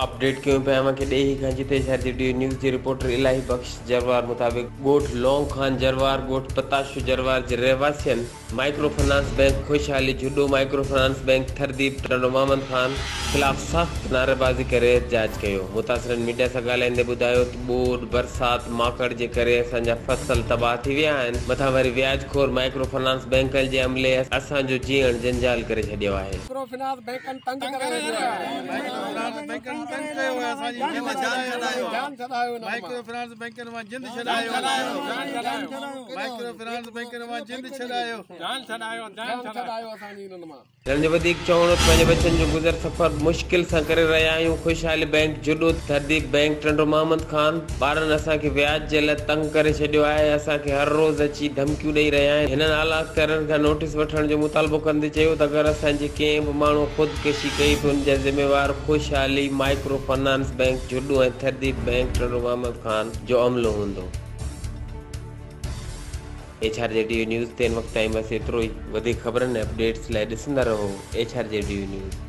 Update क्यों पे आवा के डेही खां जिते डी न्यूज़ जी रिपोर्टर इलाही बख्श जरवार मुताबिक गोठ लोंग खान जरवार गोठ पताशु जरवार जे रहवासियन माइक्रो फाइनेंस बैंक खुशहाली जुडो micro finance bank Thardeep Tando Mohammad Khan खिलाफ सख्त नारेबाजी करे एहतजाज कयो। मुतासिरन मीडिया से ॻाल्हाईंदे ॿुधायो त ॿोॾ बरसात माकड़ जे करे असांजा फसल तबाह थी विया आहिनि। मथां वरी व्याजखोर माइक्रो फाइनेंस बैंकनि जे अमले असांजो जीअण जंजाल करे छॾियो आहे। माइक्रो फाइनेंस बैंकनि तंग करे रहियो आहे। बैंकनि तंग कयो आहे, असांजी जान छॾायो। माइक्रो फाइनेंस बैंकनि मां जिंद छॾायो। माइक्रो फाइनेंस बैंकनि मां जिंद छॾायो। जान छॾायो असांजी इन्हनि मां। हिननि जो वधीक चवणो त पंहिंजे बचनि जो गुज़र सफ़र मुश्किल सां करे रहिया आहियूं। खुशहाली बैंक जुडो थरदीप बैंक टंडो मोहम्मद खान ॿारनि असांखे व्याज जे लाइ तंग करे छॾियो आहे। असांखे हर रोज़ अची धमकियूं ॾेई रहिया आहिनि। हिननि आला अख़्तरनि खां नोटिस वठण जो मुतालबो कंदे चयो त अगरि असांजे कंहिं बि माण्हू ख़ुदकुशी कई त हुन जा ज़िम्मेवार खुशहाली माइक्रो फाइनेंस बैंक जुडो ऐं थरदीप बैंक टंडो मोहम्मद खान जो अमलो हूंदो। HRJDU न्यूज़ ते वक़्तु ताईं बस एतिरो ई। वधीक ख़बरनि ऐं अपडेट्स लाइ ॾिसंदा रहो HRJDU न्यूज़।